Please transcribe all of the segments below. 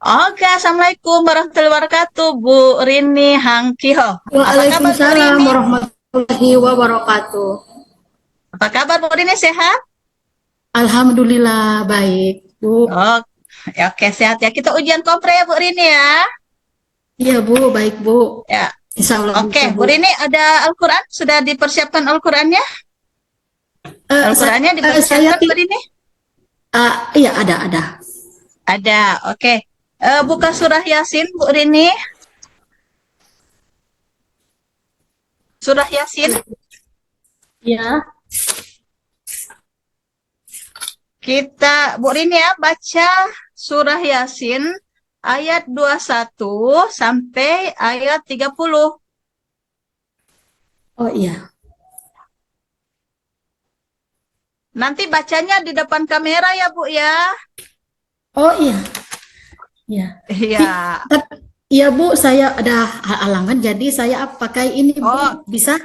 Oke, Assalamualaikum warahmatullahi wabarakatuh, Bu Rini Hangkiho. Apa kabar, Bu Waalaikumsalam Rini? warahmatullahi wabarakatuh. Apa kabar, Bu Rini? Sehat? Alhamdulillah baik, Bu. Oh, ya, oke, sehat ya. Kita ujian kompre ya, Bu Rini ya. Iya, Bu, baik, Bu. Ya, Insya Allah oke, bisa, Bu Bu. Rini ada Al-Quran? Sudah dipersiapkan Al-Qurannya? Al-Qurannya Saya dipersiapkan, Bu Rini? iya ada. Ada, oke. Buka surah Yasin, Bu Rini. Surah Yasin. Iya. Bu Rini ya, baca surah Yasin ayat 21 sampai ayat 30. Oh iya. Nanti bacanya di depan kamera ya, Bu ya. Oh iya, iya. Iya. Iya, Bu, saya ada halangan jadi saya pakai ini, Oh, Bu. Bisa?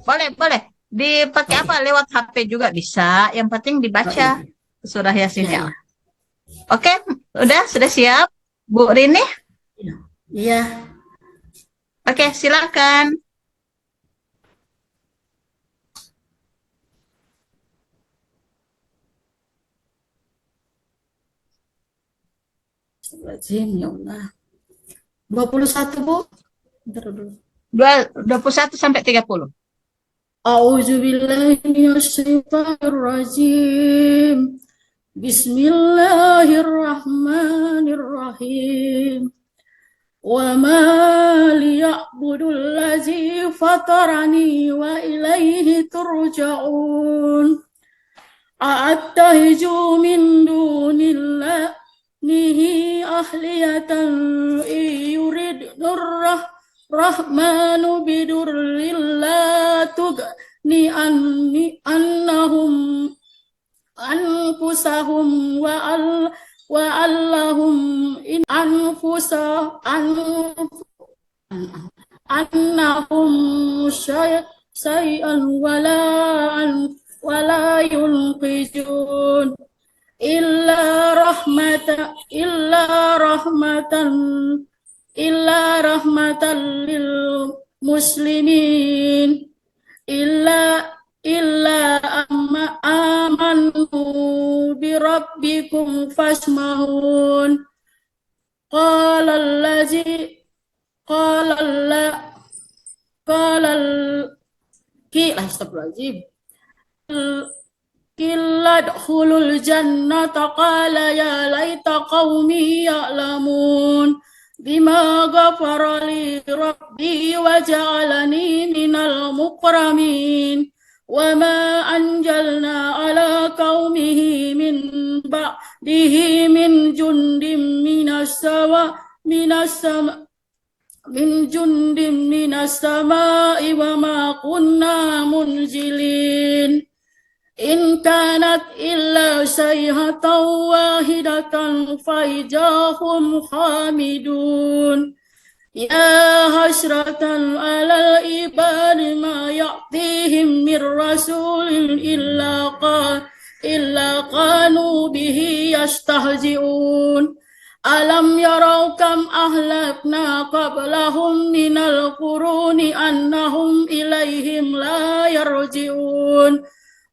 boleh, boleh. Dipakai apa? Lewat HP juga bisa. Yang penting Oh dibaca iya. surah Iya, Yasinnya. iya. Oke, udah, sudah siap, Bu Rini? Iya. Iya. Oke, silakan. Astagfirullahaladzim, ya Allah. 21, Bu. Bentar dulu. 21 sampai 30. A'udzu billahi minasyaitonir rajim. Bismillahirrahmanirrahim. Wa ma liya'budul ladzi fatarani wa ilaihi turja'un. A'attahiju min dunillahi ahliyatan yuridnur rahmanu bidurrillah ni anni annahum anfusahum wa allahum in annahum syai'an wala yunqijun illa rahmatan lil muslimin illa illa amanu bi rabbikum fasmahun qala allazi qala alla qala ki astagfirullahaladzim qilla dkhulul jannata qala ya laita qaumi ya'lamun bima ghafara li rabbi wa ja'alani minal mukramin wa ma anjalna ala qaumihi min ba'dihi min jundim minas sama min jundim minas sama'i wa ma kunna munzilin in kanat illa sayhatan wahidatan faijahum hamidun ya hasratan alal ibadi ma ya'tihim mir rasulin illa kanu bihi yastahzi'un alam yarau kam ahlakna qablahum minal quruni annahum ilaihim la yarji'un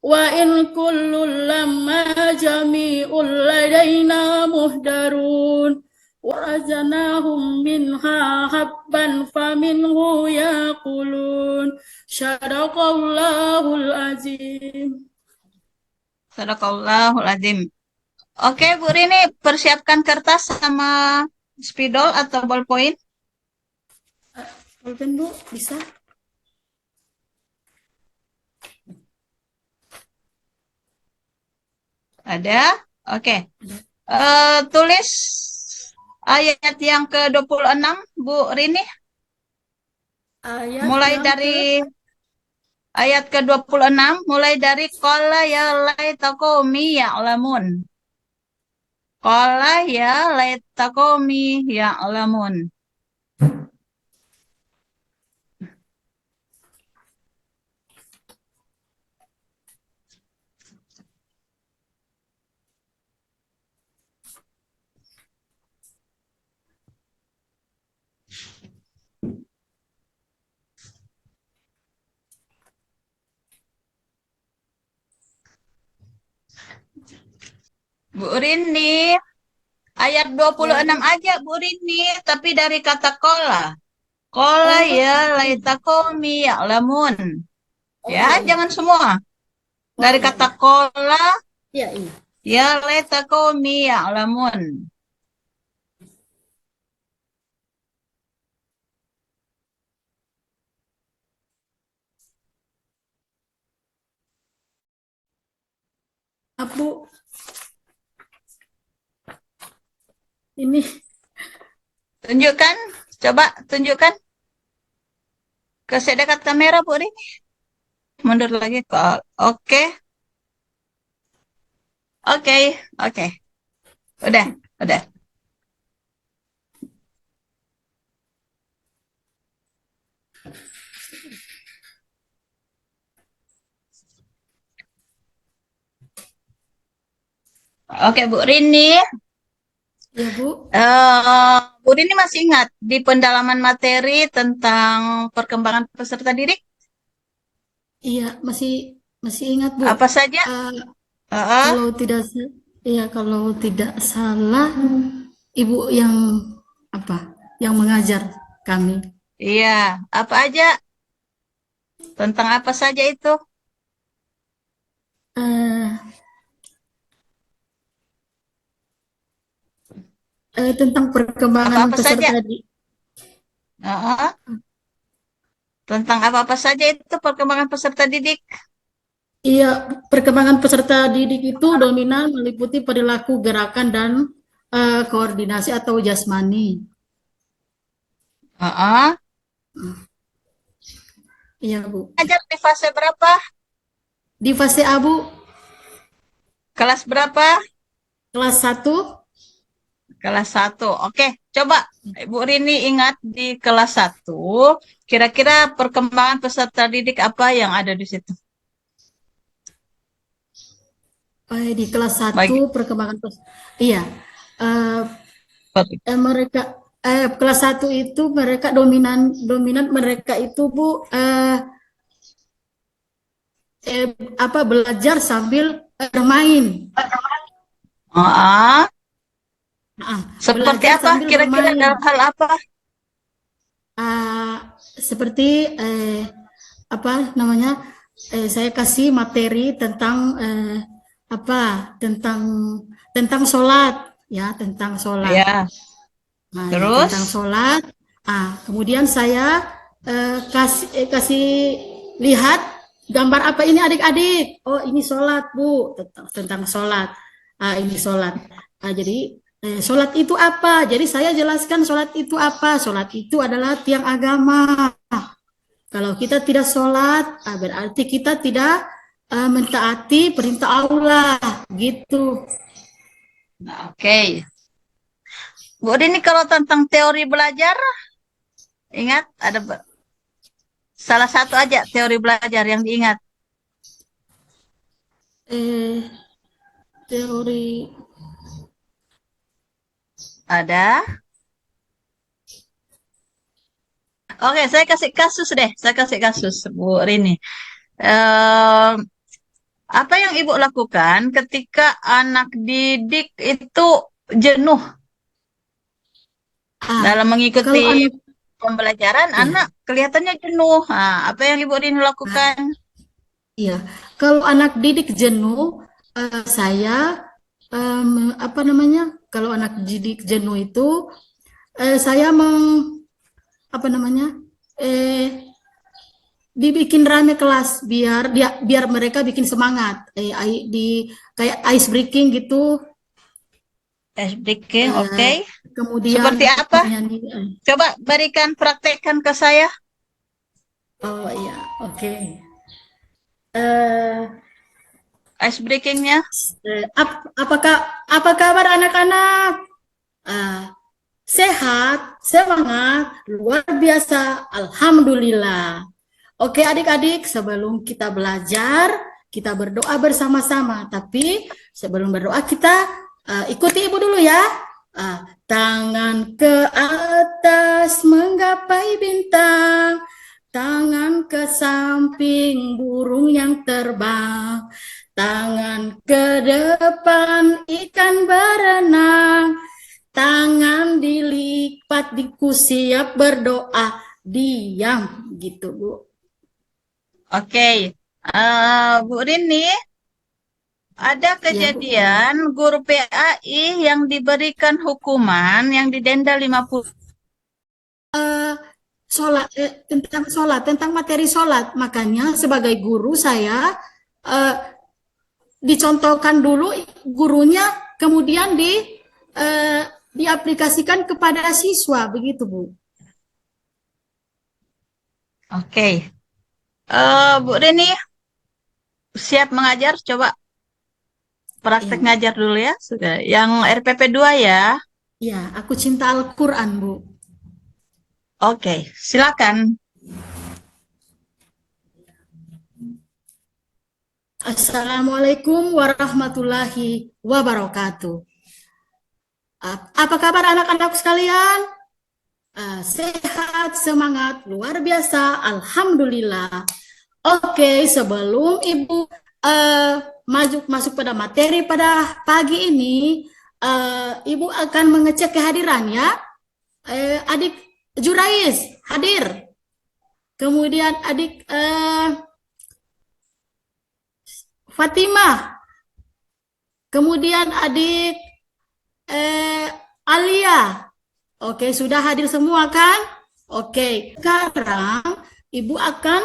wa in kullun lamma jami'un ladaina muhdarun warajanahum minha habban faminhu yaqulun sadaqallahul azim. Sadaqallahul azim. Oke, Bu Rini, persiapkan kertas sama spidol atau ballpoint. Pulpen, Bu, bisa? Ada? Oke. Tulis ayat yang ke-26, Bu Rini. Ayat Mulai yang dari ke ayat ke-26, mulai dari qala ya laita qaumi ya'lamun. Qala ya laita qaumi ya'lamun. Bu Rini, ayat 26 Ya, aja Bu Rini, tapi dari kata kola. Kola oh, ya iya. laitakomi ya'lamun. Oh, Ya, iya, iya. jangan semua. Oh, Dari iya, kata iya. kola Iya, iya. ya laitakomi ya'lamun. Bu, ini Tunjukkan, coba tunjukkan ke dekat kamera Bu Rini. Mundur lagi ke oke, oke, oke. Udah, udah. Oke, Bu Rini. ya, Bu. Bu Rini masih ingat di pendalaman materi tentang perkembangan peserta didik? Iya, masih masih ingat, Bu. Apa saja? Eh, Heeh. kalau tidak iya, kalau tidak salah Ibu yang apa? Yang mengajar kami. Iya, apa aja? Tentang apa saja itu? Eh, tentang perkembangan Apa-apa saja? peserta di Heeh. Tentang apa-apa saja itu perkembangan peserta didik? Iya, perkembangan peserta didik itu dominan meliputi perilaku, gerakan, dan koordinasi atau jasmani. Heeh. Iya, Bu. Ajar di fase berapa? Di fase Abu, Kelas berapa? kelas satu. Kelas satu. Oke, coba Ibu Rini ingat di kelas satu. Kira-kira perkembangan peserta didik apa yang ada di situ? Di kelas satu Bagi perkembangan iya, eh, mereka kelas satu itu mereka dominan dominan mereka itu Bu, apa, belajar sambil bermain. Ah, Nah, seperti belajar apa? sambil Kira-kira bermain. dalam hal apa? Seperti apa namanya, saya kasih materi tentang apa, tentang tentang sholat, ya, tentang sholat. Ya, Nah, ya, tentang terus? sholat. Kemudian saya kasih lihat gambar apa ini adik-adik. Oh, ini sholat, Bu. Tentang sholat. Ini sholat. Jadi sholat itu apa? Jadi saya jelaskan sholat itu apa. Sholat itu adalah tiang agama. Kalau kita tidak sholat, berarti kita tidak mentaati perintah Allah. Gitu. Nah, oke. Bu ini kalau tentang teori belajar, ingat ada salah satu aja teori belajar yang diingat. Eh, teori. Ada. Oke, saya kasih kasus deh. Saya kasih kasus, Bu Rini. Eh, apa yang Ibu lakukan ketika anak didik itu jenuh Ah, dalam kalau mengikuti anak, pembelajaran, iya. anak kelihatannya jenuh. Nah, apa yang Ibu Rini Ah, lakukan? iya, kalau anak didik jenuh, saya apa namanya? Kalau anak didik jenuh itu, saya apa namanya? Eh, dibikin rame kelas biar mereka bikin semangat. Di kayak ice breaking gitu. Ice breaking, Eh, oke. kemudian Seperti apa? nyanyi. Coba berikan praktekkan ke saya. Oh iya, oke. Eh, Ice breakingnya. apakah apa kabar anak-anak? Ah, sehat, semangat, luar biasa, alhamdulillah. Oke adik-adik, sebelum kita belajar, kita berdoa bersama-sama. Tapi sebelum berdoa kita ikuti ibu dulu ya. Tangan ke atas menggapai bintang, tangan ke samping burung yang terbang, Tangan ke depan, ikan berenang. Tangan dilipat, diku siap berdoa. Diam, gitu Bu. Oke. Bu Rini, ada Ya Bu. kejadian guru PAI yang diberikan hukuman yang didenda 50. Tentang materi sholat. Makanya sebagai guru saya dicontohkan dulu gurunya, kemudian diaplikasikan kepada siswa, begitu Bu. Oke. Bu Rini, siap mengajar? Coba praktek Ya, ngajar dulu ya. Sudah. Yang RPP 2 ya. ya, aku cinta Al-Quran Bu. Oke, silakan. Assalamualaikum warahmatullahi wabarakatuh. Apa kabar anak-anak sekalian? Sehat, semangat, luar biasa, alhamdulillah. Oke, sebelum Ibu masuk pada materi pada pagi ini, Ibu akan mengecek kehadiran ya. Adik Jurais hadir. Kemudian adik Fatimah. Kemudian adik Alia. Oke, sudah hadir semua kan? Oke, sekarang Ibu akan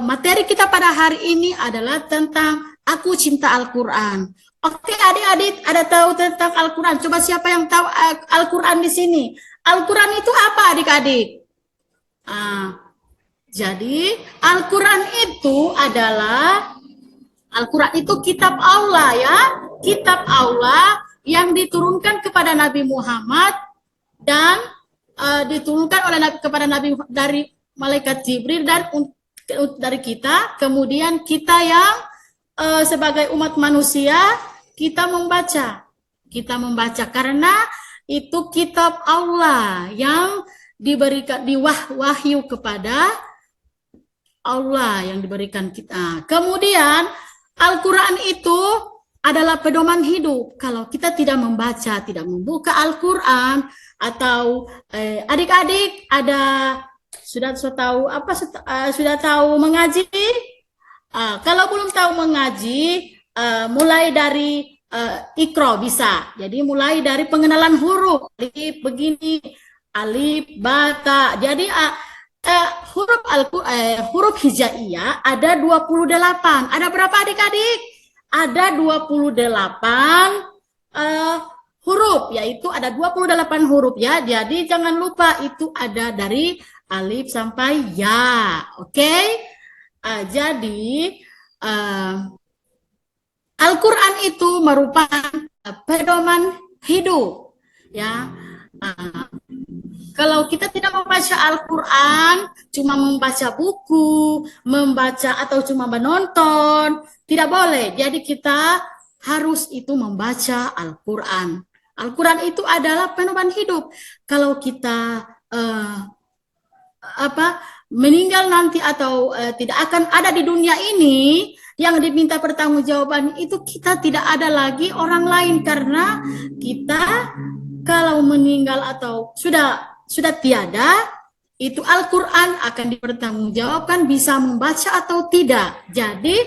materi kita pada hari ini adalah tentang Aku Cinta Al-Quran. Oke, adik-adik ada tahu tentang Al-Quran? Coba siapa yang tahu Al-Quran di sini? Al-Quran itu apa adik-adik? Jadi Al-Quran itu adalah kitab Allah ya. Kitab Allah yang diturunkan kepada Nabi Muhammad dan diturunkan oleh kepada Nabi dari malaikat Jibril dan dari kita. Kemudian kita yang sebagai umat manusia kita membaca karena itu kitab Allah yang diberikan wahyu kepada Allah yang diberikan kita. Kemudian Al-Quran itu adalah pedoman hidup. Kalau kita tidak membaca, tidak membuka Al-Quran, atau adik-adik sudah tahu mengaji? Kalau belum tahu mengaji, mulai dari Iqra bisa. Jadi mulai dari pengenalan huruf. Alif begini, alif, bata. Jadi huruf hijaiyah ada 28. Ada berapa adik-adik? Ada 28 huruf, yaitu ada 28 huruf ya. Jadi jangan lupa itu ada dari alif sampai ya. Oke? Jadi Al-Quran itu merupakan pedoman hidup ya. Kalau kita tidak membaca Al-Quran, cuma membaca buku, membaca atau cuma menonton, tidak boleh. Jadi kita harus itu membaca Al-Quran. Al-Quran itu adalah pedoman hidup. Kalau kita meninggal nanti atau tidak akan ada di dunia ini, yang diminta pertanggungjawaban itu kita tidak ada lagi orang lain, karena kita kalau meninggal atau sudah tiada, itu Al-Quran akan dipertanggungjawabkan bisa membaca atau tidak. Jadi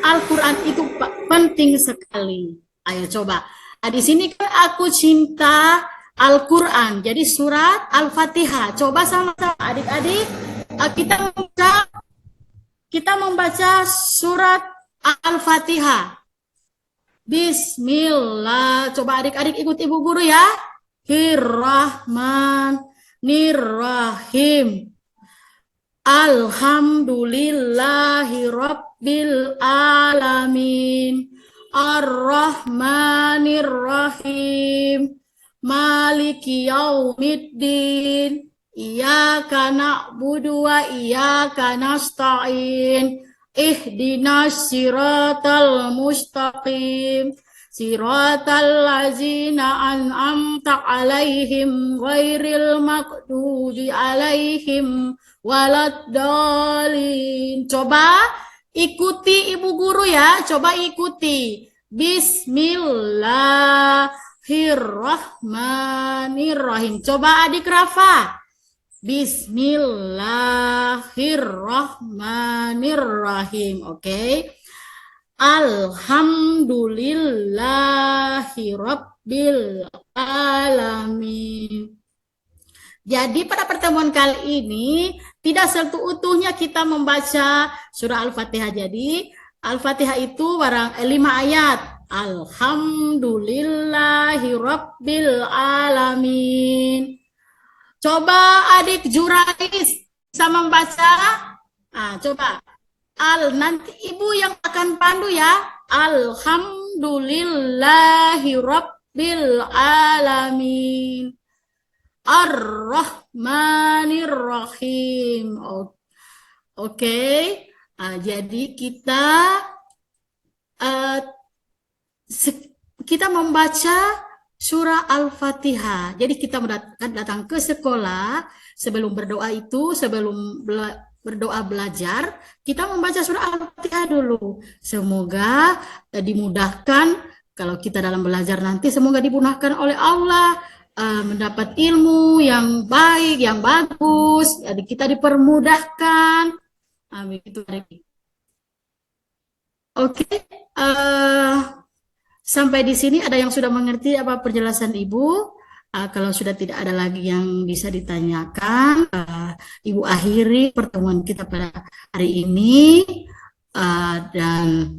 Al-Quran itu penting sekali. Ayo coba. Di sini kan aku cinta Al-Quran. Jadi surat Al-Fatihah. Coba sama-sama adik-adik kita membaca surat Al-Fatihah. Bismillah. Coba adik-adik ikut ibu guru ya. Nirrahim. Alhamdulillahi Rabbil Alamin. Ar-Rahmanir-Rahim. Maliki Yaumiddin. Iyyaka na'budu wa iyyaka nasta'in. Ihdinas siratal mustaqim. Siratal ladzina an'amta alaihim ghairil maghdubi alaihim waladdallin. Coba ikuti ibu guru ya, coba ikuti. Bismillahirrahmanirrahim. Coba adik Rafa. Bismillahirrahmanirrahim. Oke. Alhamdulillahi Rabbil Alamin. Jadi pada pertemuan kali ini tidak seutuhnya kita membaca surah Al-Fatihah. Jadi Al-Fatihah itu 5 ayat. Alhamdulillahi Rabbil Alamin. Coba adik Jurais bisa membaca? Coba. Nanti ibu yang akan pandu ya. Alhamdulillahi Rabbil Alamin. Ar-Rahmanir-Rahim. Oke. Jadi kita membaca surah Al-Fatihah. Jadi kita datang ke sekolah sebelum berdoa itu, sebelum berdoa belajar, kita membaca surah Al-Fatihah dulu. Semoga dimudahkan kalau kita dalam belajar nanti, semoga dimudahkan oleh Allah mendapat ilmu yang baik, yang bagus. Jadi kita dipermudahkan. Begitu. Oke. Sampai di sini ada yang sudah mengerti apa penjelasan Ibu? Kalau sudah tidak ada lagi yang bisa ditanyakan, Ibu akhiri pertemuan kita pada hari ini, dan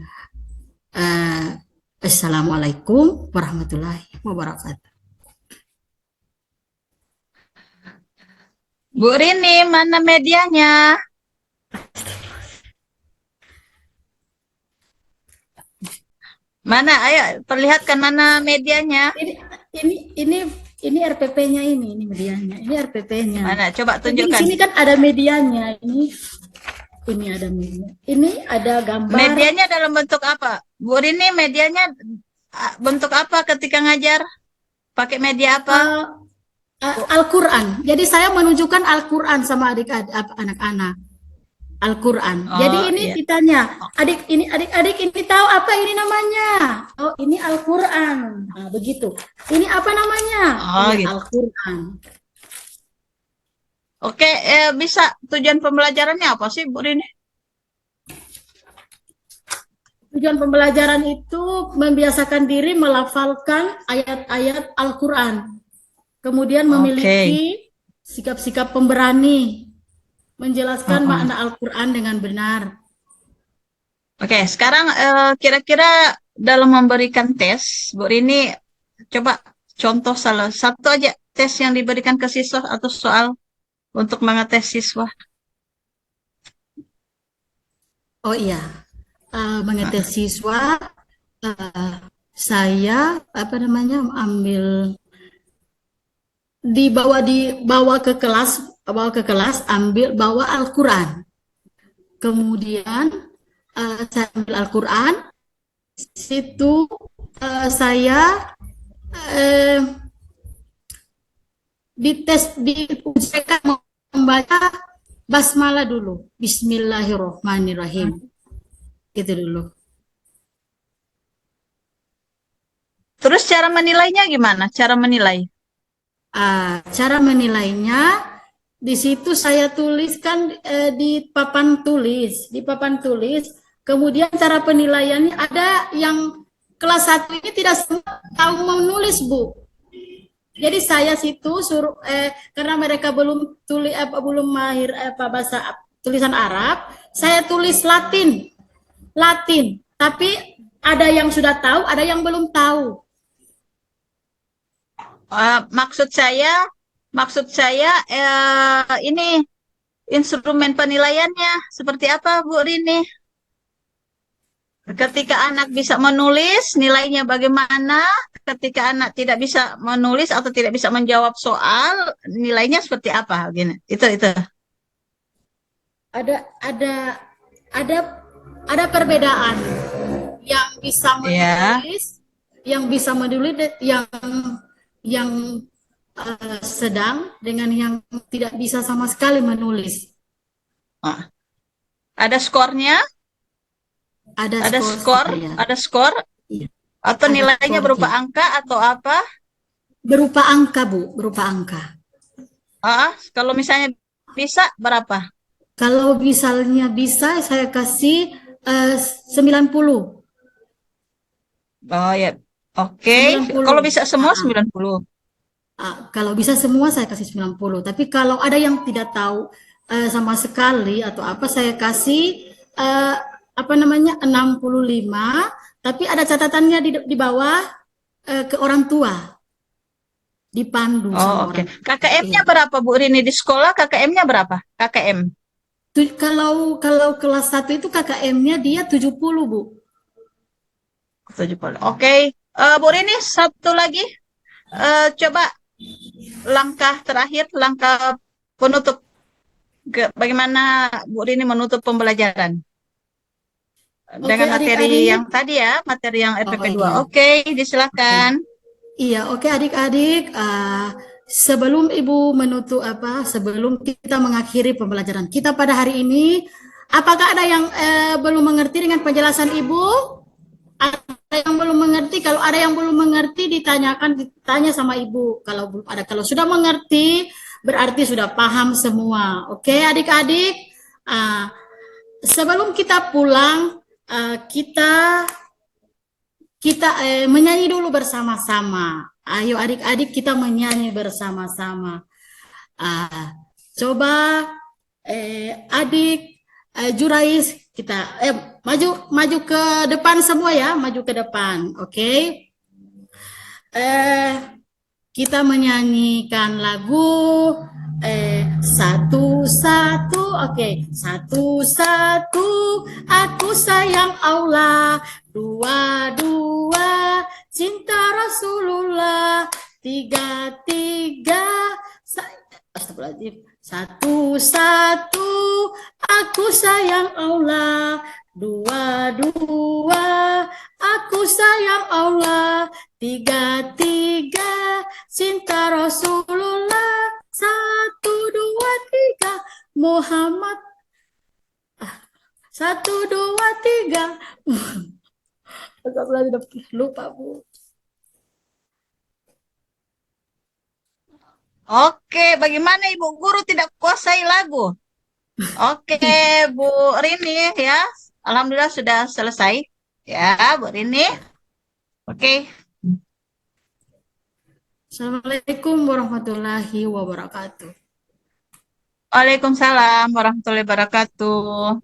Assalamualaikum warahmatullahi wabarakatuh. Bu Rini, mana medianya? Mana? Ayo perlihatkan mana medianya. Ini RPP-nya ini medianya. Ini RPP-nya. Mana? Coba tunjukkan. Di sini kan ada medianya. Ini ada media. Ini ada gambar. Medianya dalam bentuk apa? Bu Rini, medianya bentuk apa ketika ngajar? Pakai media apa? Al-Quran. Jadi saya menunjukkan Al-Quran sama adik-adik, anak-anak. Al-Quran. Jadi ini ditanya, adik-adik ini tahu apa ini namanya? Oh, ini Al-Quran. Begitu. Ini apa namanya? Ini gitu. Al-Quran. Oke, bisa tujuan pembelajarannya apa sih, Bu Rini? Tujuan pembelajaran itu membiasakan diri melafalkan ayat-ayat Al-Quran. Kemudian memiliki sikap-sikap pemberani, menjelaskan makna Al-Quran dengan benar. Oke, sekarang kira-kira dalam memberikan tes, Bu Rini, coba contoh salah satu aja tes yang diberikan ke siswa atau soal untuk mengetes siswa. Oh iya, mengetes siswa, saya ambil dibawa ke kelas, bawa Al-Quran. Kemudian saya ambil Al-Quran, situ saya diujikan membaca basmalah dulu, Bismillahirrahmanirrahim, gitu dulu. Terus cara menilainya gimana? Cara menilai? Cara menilainya di situ saya tuliskan di papan tulis, Kemudian cara penilaiannya ada yang kelas 1 ini tidak tahu menulis, Bu. Jadi saya situ suruh karena mereka belum mahir bahasa tulisan Arab, saya tulis Latin. Tapi ada yang sudah tahu, ada yang belum tahu. Maksud saya ini instrumen penilaiannya seperti apa, Bu Rini? Ketika anak bisa menulis, nilainya bagaimana? Ketika anak tidak bisa menulis atau tidak bisa menjawab soal, nilainya seperti apa? Gini, itu. Ada perbedaan. Yang bisa menulis, yang sedang dengan yang tidak bisa sama sekali menulis. Ada skornya? Ada skor skor, saya. ada skor Iya, atau ada nilainya berupa skornya. angka atau apa? Berupa angka, Bu, berupa angka. Kalau misalnya bisa berapa? Kalau misalnya bisa saya kasih 90. Oh ya, oke. 90. Kalau bisa semua Ah, 90. kalau bisa semua saya kasih 90. Tapi kalau ada yang tidak tahu sama sekali atau apa saya kasih eh, apa namanya 65. Tapi ada catatannya di bawah ke orang tua, dipandu Oh, sama oke. orang tua. KKM-nya Iya. berapa, Bu Rini? Di sekolah KKM-nya berapa? KKM. Kalau kalau kelas satu itu KKM-nya dia 70, Bu. 70. Oke. Bu Rini, satu lagi. Coba langkah terakhir, langkah penutup. Bagaimana Bu Rini menutup pembelajaran? Oke, Dengan materi adik-adik. yang tadi ya, materi yang Oh RPP 2. iya. Oke, Oke. disilakan. Iya, oke adik-adik. Sebelum Ibu menutup sebelum kita mengakhiri pembelajaran kita pada hari ini, apakah ada yang belum mengerti dengan penjelasan Ibu? Ada yang belum mengerti? Kalau ada yang belum mengerti, ditanya sama Ibu. Kalau belum ada, kalau sudah mengerti, berarti sudah paham semua. Oke, adik-adik. Ah, Sebelum kita pulang, kita kita menyanyi dulu bersama-sama. Ayo adik-adik kita menyanyi bersama-sama. Ah, Coba adik Jurais kita maju maju ke depan semua ya, maju ke depan. Oke. Eh kita menyanyikan lagu satu satu, oke, satu satu aku sayang Allah, dua dua cinta Rasulullah, tiga tiga Astagfirullahaladzim. Satu satu aku sayang Allah, dua dua aku sayang Allah, tiga tiga cinta Rasulullah, satu dua tiga Muhammad, satu dua tiga. Lupa Bu. Oke, bagaimana Ibu Guru tidak kuasai lagu? Oke, Bu Rini ya. Alhamdulillah sudah selesai. Ya, Bu Rini. Oke. Assalamualaikum warahmatullahi wabarakatuh. Waalaikumsalam warahmatullahi wabarakatuh.